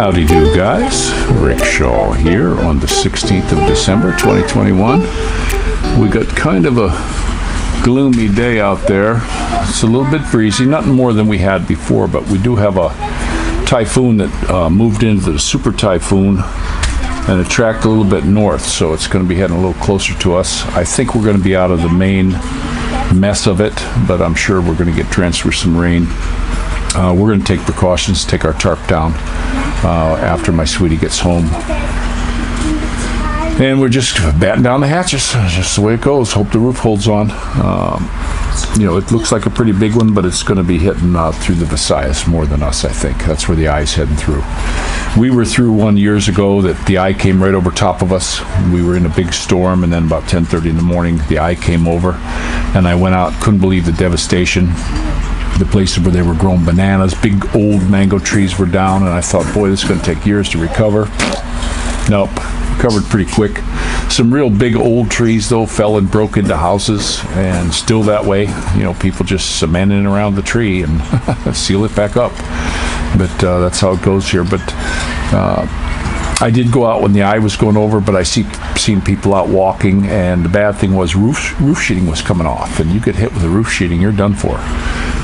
Howdy do, guys. Rick Shaw here on the 16th of December 2021. We got kind of a gloomy day out there. It's a little bit breezy, nothing more than we had before, but we do have a typhoon that moved into the super typhoon and it tracked a little bit north, so it's going to be heading a little closer to us. I think we're going to be out of the main mess of it, but I'm sure we're going to get drenched with some rain. We're going to take precautions, take our tarp down after my sweetie gets home. And we're just batting down the hatches, just the way it goes. Hope the roof holds on. It looks like a pretty big one, but it's going to be hitting through the Visayas more than us, I think. That's where the eye's heading through. We were through one years ago that the eye came right over top of us. We were in a big storm, and then about 10:30 in the morning, the eye came over, and I went out, couldn't believe the devastation. The places where they were growing bananas, big old mango trees were down, and I thought, boy, this is going to take years to recover. Nope, recovered pretty quick. Some real big old trees, though, fell and broke into houses, and still that way. People just cementing around the tree and seal it back up. But that's how it goes here. But I did go out when the eye was going over, but I seen people out walking, and the bad thing was roof sheeting was coming off, and you get hit with a roof sheeting, you're done for.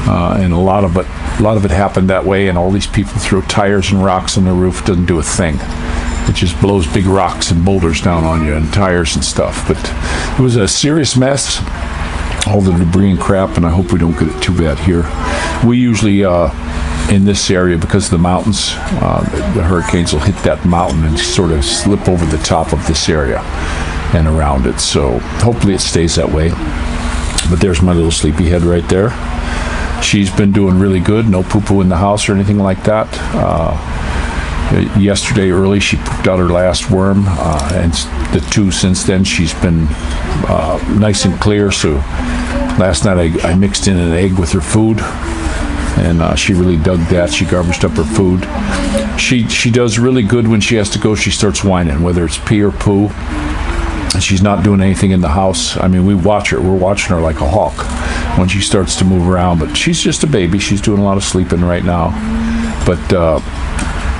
And a lot of it happened that way, and all these people throw tires and rocks on the roof. Doesn't do a thing. It just blows big rocks and boulders down on you and tires and stuff. But it was a serious mess, all the debris and crap, and I hope we don't get it too bad here. We usually in this area, because of the mountains, the hurricanes will hit that mountain and sort of slip over the top of this area and around it. So hopefully it stays that way. But there's my little sleepyhead right there. She's been doing really good. No poo-poo in the house or anything like that. Yesterday early, she pooped out her last worm, and the two since then, she's been nice and clear. So last night I mixed in an egg with her food, and she really dug that. She garbaged up her food. She does really good when she has to go. She starts whining, whether it's pee or poo. She's not doing anything in the house. I mean, we watch her. We're watching her like a hawk when she starts to move around. But she's just a baby. She's doing a lot of sleeping right now. But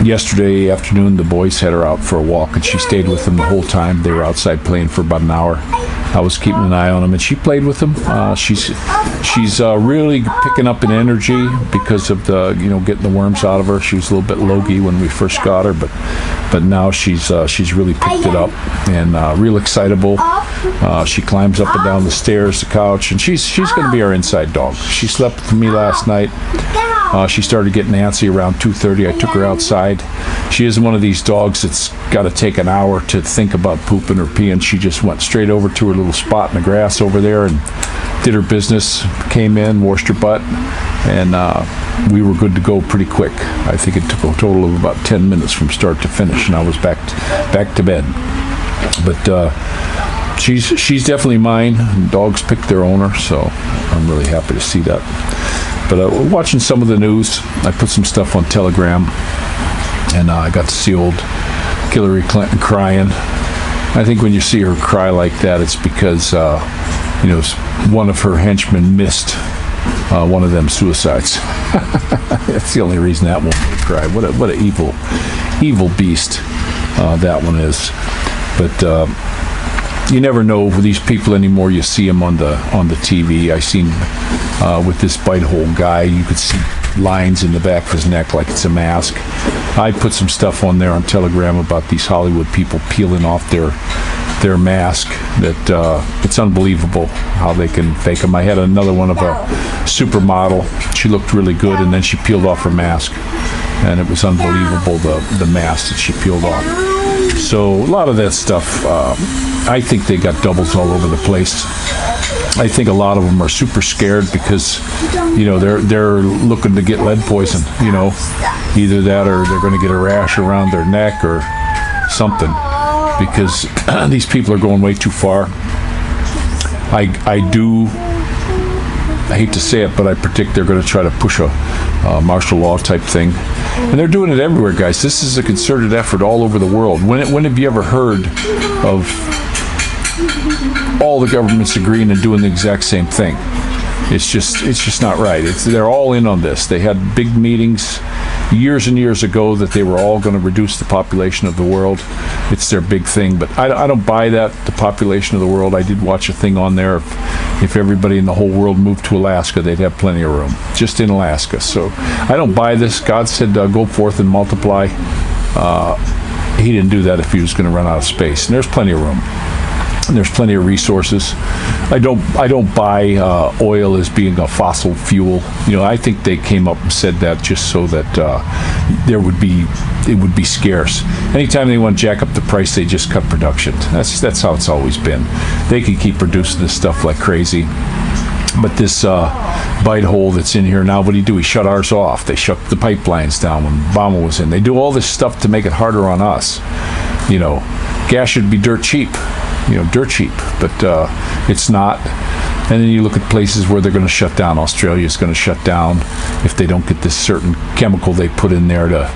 yesterday afternoon, the boys had her out for a walk, and she stayed with them the whole time. They were outside playing for about an hour. I was keeping an eye on them, and she played with them. She's really picking up in energy because of the getting the worms out of her. She was a little bit logy when we first got her, but now she's really picked it up and real excitable. She climbs up and down the stairs, the couch, and she's going to be our inside dog. She slept with me last night. She started getting antsy around 2:30. I took her outside. She is one of these dogs that's got to take an hour to think about pooping or peeing. She just went straight over to her little spot in the grass over there and did her business, came in, washed her butt, and we were good to go pretty quick. I think it took a total of about 10 minutes from start to finish, and I was back to bed. But she's definitely mine. Dogs pick their owner, so I'm really happy to see that. But watching some of the news, I put some stuff on Telegram, and I got to see old Hillary Clinton crying. I think when you see her cry like that, it's because one of her henchmen missed one of them suicides. That's the only reason that woman would cry. What a evil beast that one is. But you never know with these people anymore. You see them on the TV. I seen with this bite hole guy, you could see lines in the back of his neck like it's a mask. I put some stuff on there on Telegram about these Hollywood people peeling off their mask. That it's unbelievable how they can fake them. I had another one of a supermodel. She looked really good, and then she peeled off her mask, and it was unbelievable the mask that she peeled off. So a lot of that stuff, I think they got doubles all over the place. I think a lot of them are super scared because, they're looking to get lead poison, either that or they're going to get a rash around their neck or something, because these people are going way too far. I hate to say it, but I predict they're going to try to push a martial law type thing. And they're doing it everywhere, guys. This is a concerted effort all over the world. When have you ever heard of all the governments agreeing and doing the exact same thing? It's just not right. They're all in on this. They had big meetings years and years ago that they were all going to reduce the population of the world. It's their big thing, but I don't buy that, the population of the world. I did watch a thing on there. If everybody in the whole world moved to Alaska, they'd have plenty of room, just in Alaska. So I don't buy this. God said, go forth and multiply. He didn't do that if he was going to run out of space. And there's plenty of room. And there's plenty of resources. I don't buy oil as being a fossil fuel. I think they came up and said that just so that it would be scarce. Anytime they want to jack up the price, they just cut production. That's how it's always been. They can keep producing this stuff like crazy. But this bite hole that's in here now, what do? He shut ours off. They shut the pipelines down when Obama was in. They do all this stuff to make it harder on us. Gas should be dirt cheap. Dirt cheap, but it's not. And then you look at places where they're going to shut down. Australia's going to shut down if they don't get this certain chemical they put in there to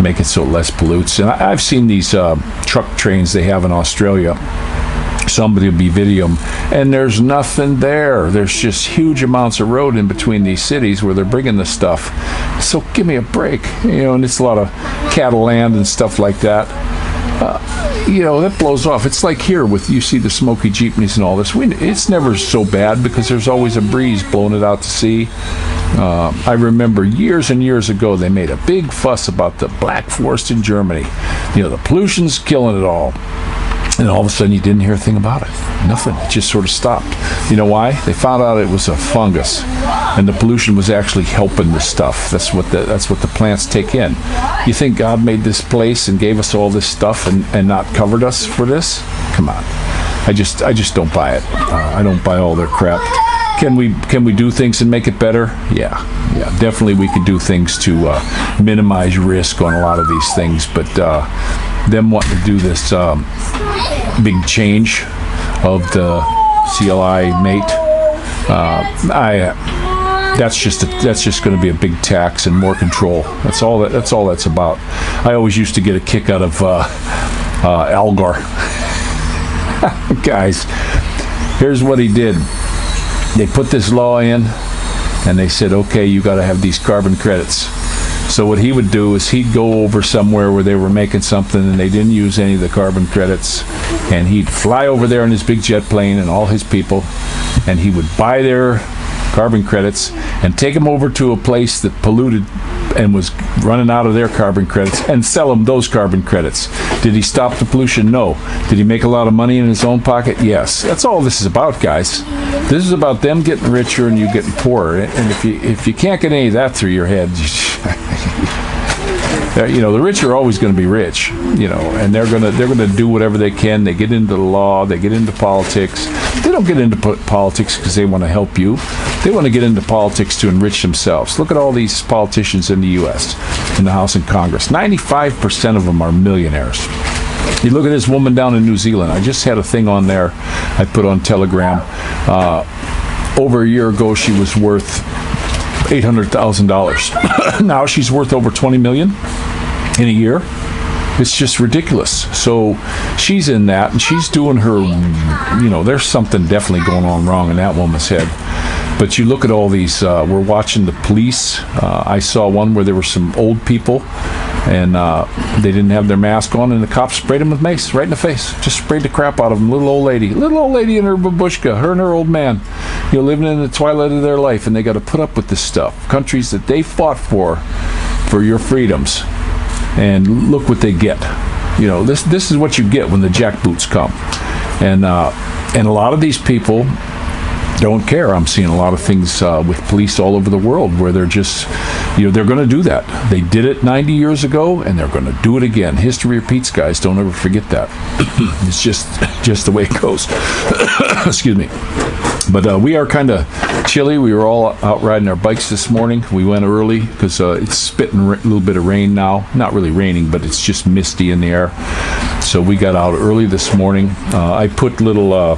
make it so it less pollutes. And I've seen these truck trains they have in Australia. Somebody will be videoing, and there's nothing there. There's just huge amounts of road in between these cities where they're bringing this stuff. So give me a break. And it's a lot of cattle land and stuff like that. That blows off. It's like here you see the smoky jeepneys and all this. It's never so bad because there's always a breeze blowing it out to sea. I remember years and years ago they made a big fuss about the Black Forest in Germany. The pollution's killing it all. And all of a sudden you didn't hear a thing about it. Nothing. It just sort of stopped. You know why? They found out it was a fungus, and the pollution was actually helping the stuff. That's what the plants take in. You think God made this place and gave us all this stuff and not covered us for this? Come on. I just don't buy it. I don't buy all their crap. Can we do things and make it better? Yeah, definitely we could do things to minimize risk on a lot of these things, but them wanting to do this big change of the CLI mate, that's just going to be a big tax and more control. That's all that's about. I always used to get a kick out of Al Gore. Guys, here's what he did. They put this law in, and they said, okay, you got to have these carbon credits. So what he would do is he'd go over somewhere where they were making something and they didn't use any of the carbon credits, and he'd fly over there in his big jet plane and all his people, and he would buy their carbon credits and take them over to a place that polluted and was running out of their carbon credits and sell them those carbon credits. Did he stop the pollution? No. Did he make a lot of money in his own pocket? Yes. That's all this is about, guys. This is about them getting richer and you getting poorer. And if you can't get any of that through your head, the rich are always going to be rich, and they're going to do whatever they can. They get into the law, they get into politics. They don't get into politics because they want to help you. They want to get into politics to enrich themselves. Look at all these politicians in the U.S., in the House and Congress. 95% of them are millionaires. You look at this woman down in New Zealand. I just had a thing on there I put on Telegram. Over a year ago, she was worth $800,000. Now she's worth over $20 million in a year. It's just ridiculous. So she's in that, and she's doing her, there's something definitely going on wrong in that woman's head. But you look at all these, we're watching the police. I saw one where there were some old people, and they didn't have their mask on, and the cops sprayed them with mace right in the face. Just sprayed the crap out of them. Little old lady in her babushka, her and her old man, living in the twilight of their life, and they got to put up with this stuff. Countries that they fought for your freedoms, and look what they get. This is what you get when the jackboots come, and a lot of these people don't care. I'm seeing a lot of things with police all over the world where they're just, they're going to do that. They did it 90 years ago, and they're going to do it again. History repeats, guys. Don't ever forget that. It's just the way it goes. Excuse me. But we are kind of chilly. We were all out riding our bikes this morning. We went early because it's spitting a little bit of rain now. Not really raining, but it's just misty in the air. So we got out early this morning. I put little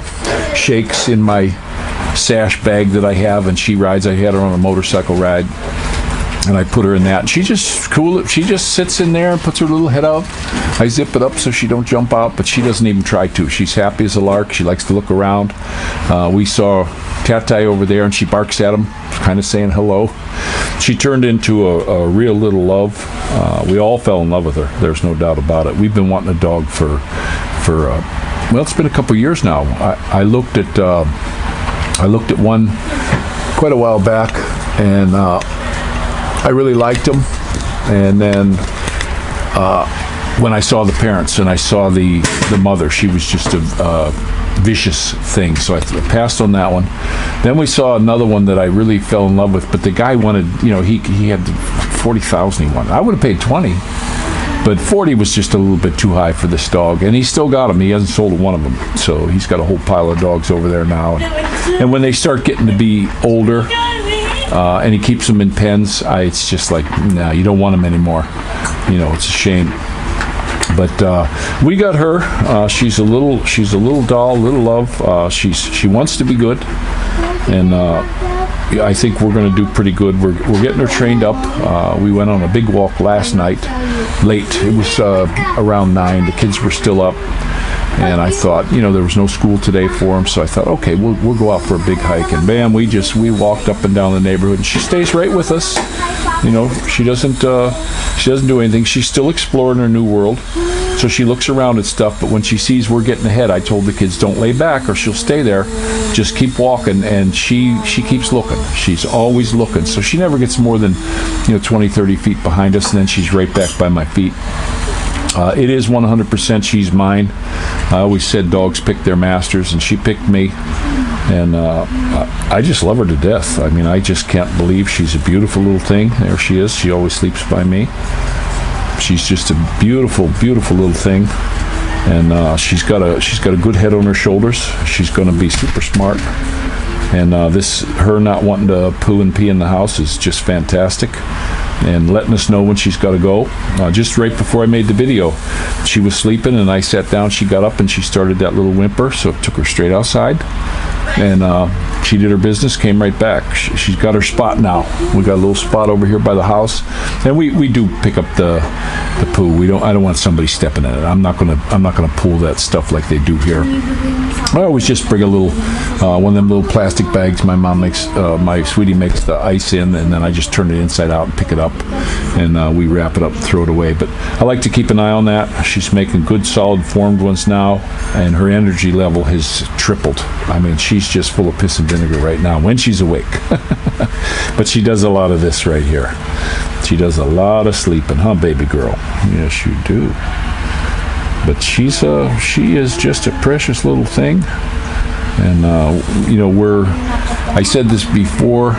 shakes in my sash bag that I have, and she rides. I had her on a motorcycle ride, and I put her in that. And she just sits in there and puts her little head out. I zip it up so she don't jump out, but she doesn't even try to. She's happy as a lark. She likes to look around. We saw Tatai over there, and she barks at him, kind of saying hello. She turned into a real little love. We all fell in love with her. There's no doubt about it. We've been wanting a dog for well, it's been a couple years now. I looked at one quite a while back, and I really liked him. And then when I saw the parents and I saw the mother, she was just a vicious thing. So I passed on that one. Then we saw another one that I really fell in love with, but the guy wanted, he had 40,000 he wanted. I would have paid 20, but 40 was just a little bit too high for this dog, and he still got them. He hasn't sold one of them, so he's got a whole pile of dogs over there now. And when they start getting to be older, and he keeps them in pens, it's just like, nah, you don't want them anymore. It's a shame. But we got her. She's a little doll, little love. She wants to be good, and I think we're going to do pretty good. We're getting her trained up. We went on a big walk last night, late. It was around 9. The kids were still up, and I thought, there was no school today for them, so I thought, okay, we'll go out for a big hike. And bam, we walked up and down the neighborhood, and she stays right with us. She doesn't do anything. She's still exploring her new world, so she looks around at stuff. But when she sees we're getting ahead, I told the kids, don't lay back or she'll stay there. Just keep walking, and she keeps looking. She's always looking, so she never gets more than 20, 30 feet behind us, and then she's right back by my feet. It is 100% she's mine. I always said dogs pick their masters, and she picked me. And I just love her to death. I mean, I just can't believe she's a beautiful little thing. There she is. She always sleeps by me. She's just a beautiful, beautiful little thing. And she's got a good head on her shoulders. She's going to be super smart. And her not wanting to poo and pee in the house is just fantastic. And letting us know when she's got to go. Just right before I made the video, she was sleeping, and I sat down. She got up and she started that little whimper, so it took her straight outside. And she did her business, came right back. She's got her spot now. We got a little spot over here by the house, and we do pick up the poo. I don't want somebody stepping in it. I'm not gonna pull that stuff like they do here. I always just bring a little one of them little plastic bags my mom makes. My sweetie makes the ice in, and then I just turn it inside out and pick it up, and we wrap it up and throw it away. But I like to keep an eye on that. She's making good, solid, formed ones now, and her energy level has tripled. I mean, she's just full of piss and vinegar right now when she's awake. But she does a lot of this right here. She does a lot of sleeping, huh, baby girl? Yes, you do. But she is just a precious little thing. And I said this before,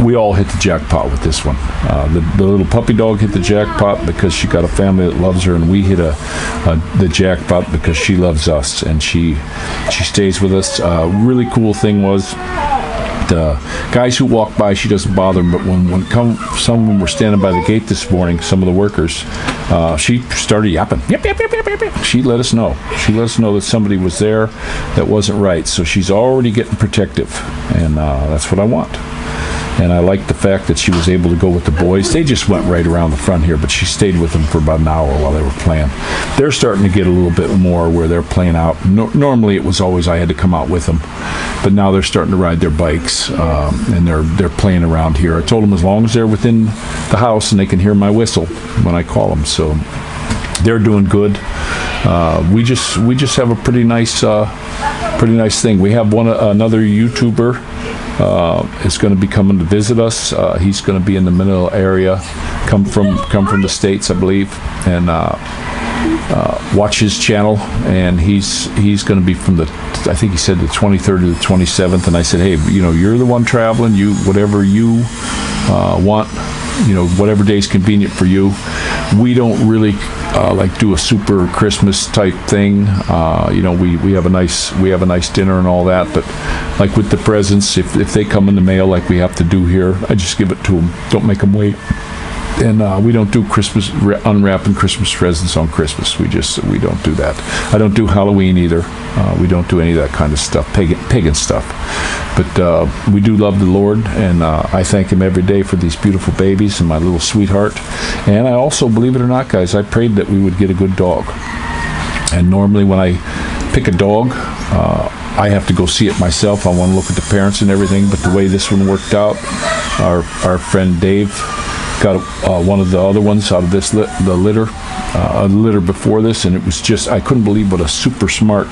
we all hit the jackpot with this one. The little puppy dog hit the jackpot because she got a family that loves her, and we hit the jackpot because she loves us, and she stays with us. Really cool thing was, the guys who walk by, she doesn't bother them, but when someone were standing by the gate this morning, some of the workers, she started yapping. Yep, yep, yep, yep, yep, yep. She let us know. She let us know that somebody was there that wasn't right. So she's already getting protective, and that's what I want. And I like the fact that she was able to go with the boys. They just went right around the front here, but she stayed with them for about an hour while they were playing. They're starting to get a little bit more where they're playing out. Normally it was always I had to come out with them, but now they're starting to ride their bikes, and they're playing around here. I told them as long as they're within the house and they can hear my whistle when I call them, so they're doing good. We just have a pretty nice thing. We have another YouTuber is going to be coming to visit us. He's going to be in the Manila area, come from the States, I believe, and watch his channel. And he's going to be from I think he said the 23rd to the 27th. And I said, hey, you're the one traveling. Whatever you want, whatever day's convenient for you. We don't really like do a super Christmas type thing. We have a nice dinner and all that, but like with the presents, if they come in the mail like we have to do here, I just give it to them. Don't make them wait. And we don't do Christmas unwrapping Christmas presents on Christmas. We don't do that. I don't do Halloween either. We don't do any of that kind of stuff, pagan stuff. But we do love the Lord, and I thank Him every day for these beautiful babies and my little sweetheart. And I also, believe it or not, guys, I prayed that we would get a good dog. And normally when I pick a dog, I have to go see it myself. I want to look at the parents and everything. But the way this one worked out, our friend Dave got one of the other ones out of the litter before this, and it was just, I couldn't believe what a super smart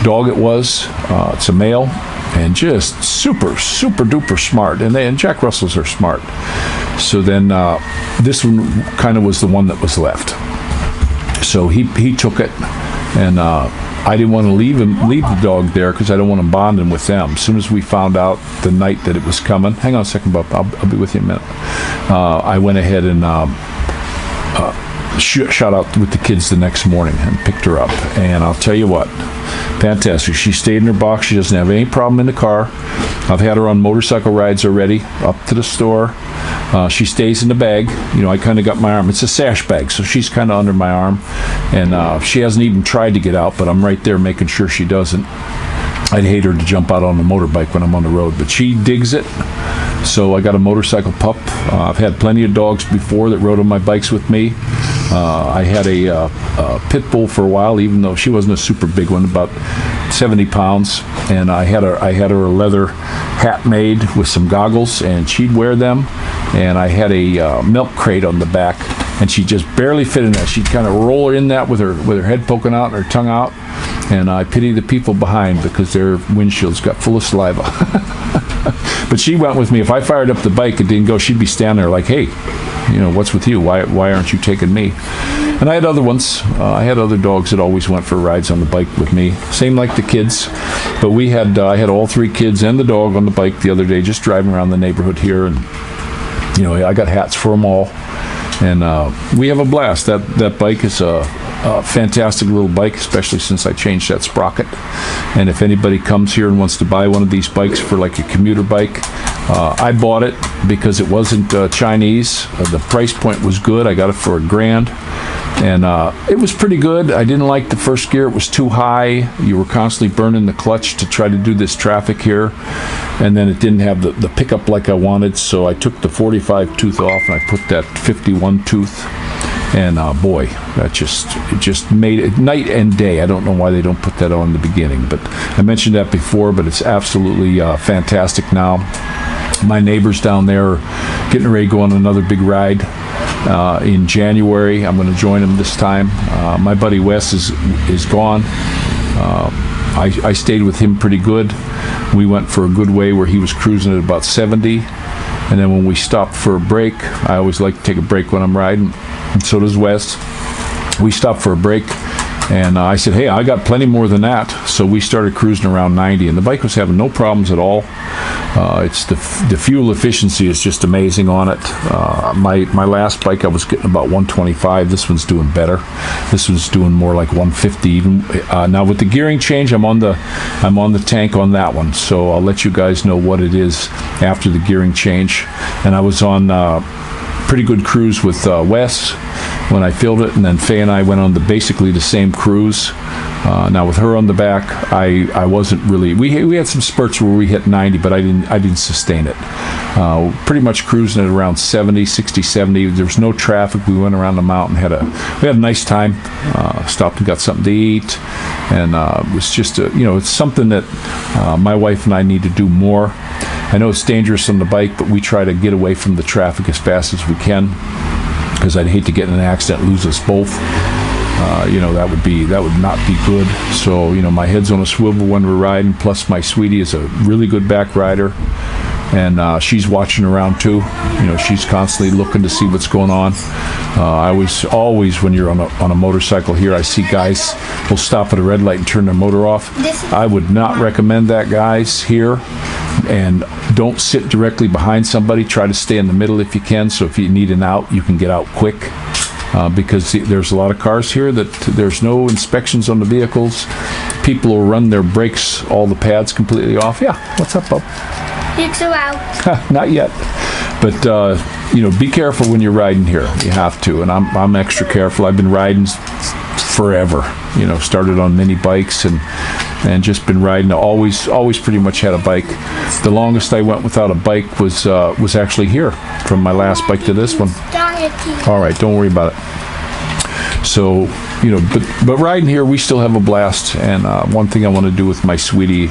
dog it was. It's a male, and just super duper smart. And Jack Russells are smart. So then this one kind of was the one that was left. So he took it, and I didn't want to leave the dog there because I don't want him bonding with them. As soon as we found out the night that it was coming, hang on a second, Bob, I'll be with you in a minute. I went ahead and shot out with the kids the next morning and picked her up. And I'll tell you what, fantastic. She stayed in her box. She doesn't have any problem in the car. I've had her on motorcycle rides already, up to the store. She stays in the bag. I kind of got my arm. It's a sash bag, so she's kind of under my arm. And she hasn't even tried to get out, but I'm right there making sure she doesn't. I'd hate her to jump out on the motorbike when I'm on the road, but she digs it. So I got a motorcycle pup. I've had plenty of dogs before that rode on my bikes with me. I had a pit bull for a while, even though she wasn't a super big one, about 70 pounds. And I had her a leather hat made with some goggles, and she'd wear them. And I had a milk crate on the back, and she just barely fit in that. She'd kind of roll in that with her head poking out and her tongue out. And I pity the people behind because their windshields got full of saliva. But she went with me. If I fired up the bike and didn't go, she'd be standing there like, hey, what's with you? Why aren't you taking me? And I had other ones. I had other dogs that always went for rides on the bike with me. Same like the kids. But I had all three kids and the dog on the bike the other day, just driving around the neighborhood here. And, I got hats for them all. And we have a blast. That bike is a fantastic little bike, especially since I changed that sprocket. And if anybody comes here and wants to buy one of these bikes for like a commuter bike, I bought it because it wasn't Chinese. The price point was good. I got it for $1,000. And it was pretty good. I didn't like the first gear. It was too high. You were constantly burning the clutch to try to do this traffic here. And then it didn't have the pickup like I wanted. So I took the 45 tooth off and I put that 51 tooth. And boy, it just made it night and day. I don't know why they don't put that on in the beginning. But I mentioned that before, but it's absolutely fantastic now. My neighbors down there are getting ready to go on another big ride. In January. I'm going to join him this time. My buddy Wes is gone. I stayed with him pretty good. We went for a good way where he was cruising at about 70. And then when we stopped for a break, I always like to take a break when I'm riding, and so does Wes. We stopped for a break, and I said, hey, I got plenty more than that. So we started cruising around 90, and the bike was having no problems at all. It's the fuel efficiency is just amazing on it. My last bike I was getting about 125. This one's doing better. This one's doing more like 150 even. Now with the gearing change, I'm on the tank on that one. So I'll let you guys know what it is after the gearing change. And I was on pretty good cruise with Wes when I filled it, and then Faye and I went on basically the same cruise. Now with her on the back, I wasn't really. We had some spurts where we hit 90, but I didn't sustain it. Pretty much cruising at around 70, 60, 70. There was no traffic. We went around the mountain. We had a nice time. Stopped and got something to eat, and it was just it's something that my wife and I need to do more. I know it's dangerous on the bike, but we try to get away from the traffic as fast as we can, because I'd hate to get in an accident, lose us both. That would not be good. So, my head's on a swivel when we're riding. Plus, my sweetie is a really good back rider, and she's watching around too. She's constantly looking to see what's going on. I always, when you're on a motorcycle here, I see guys will stop at a red light and turn their motor off. I would not recommend that, guys, here. And don't sit directly behind somebody. Try to stay in the middle if you can. So if you need an out, you can get out quick. Because there's a lot of cars here that there's no inspections on the vehicles. People will run their brakes, all the pads completely off. Yeah, what's up, bub? It's out. Not yet. But be careful when you're riding here. You have to, and I'm extra careful. I've been riding forever. Started on mini bikes and just been riding. Always pretty much had a bike. The longest I went without a bike was actually here, from my last bike to this one. All right, don't worry about it. So, but riding here, we still have a blast. And one thing I want to do with my sweetie,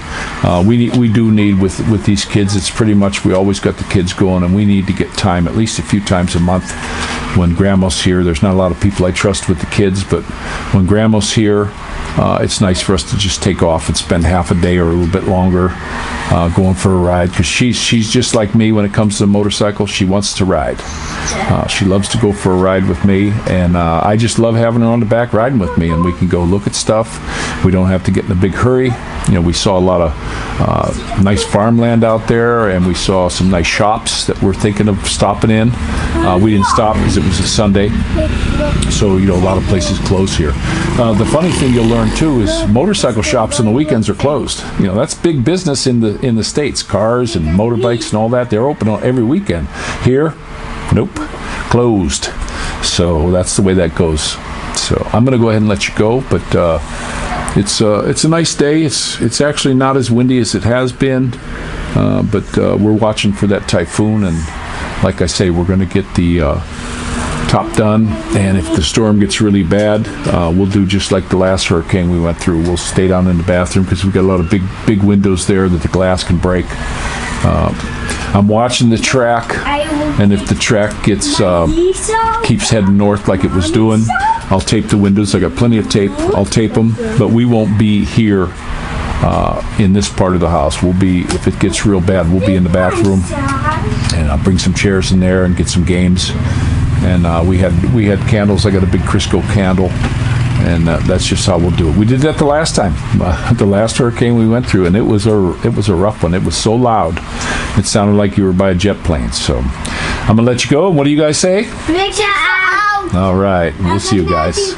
we do need with these kids. It's pretty much we always got the kids going, and we need to get time at least a few times a month. When Grandma's here, there's not a lot of people I trust with the kids, but when Grandma's here, it's nice for us to just take off and spend half a day or a little bit longer going for a ride, because she's just like me when it comes to the motorcycle. She wants to ride. She loves to go for a ride with me, and I just love having her on the back riding with me, and we can go look at stuff. We don't have to get in a big hurry. We saw a lot of nice farmland out there, and we saw some nice shops that we're thinking of stopping in. We didn't stop because it was a Sunday, so a lot of places close here. The funny thing you'll learn too is motorcycle shops on the weekends are closed. That's big business in the States. Cars and motorbikes and all that, they're open on every weekend. Here, nope, closed. So that's the way that goes. So I'm going to go ahead and let you go, but it's a nice day. It's actually not as windy as it has been, but we're watching for that typhoon, and like I say, we're going to get the top done, and if the storm gets really bad, we'll do just like the last hurricane we went through. We'll stay down in the bathroom because we've got a lot of big windows there that the glass can break. I'm watching the track, and if the track keeps heading north like it was doing, I'll tape the windows. I got plenty of tape. I'll tape them, but we won't be here in this part of the house. We'll be, if it gets real bad, we'll be in the bathroom, and I'll bring some chairs in there and get some games. And we had candles. I got a big Crisco candle, and that's just how we'll do it. We did that the last time, the last hurricane we went through, and it was a rough one. It was so loud, it sounded like you were by a jet plane. So I'm gonna let you go. What do you guys say? Big shout out. All right, we'll see you guys.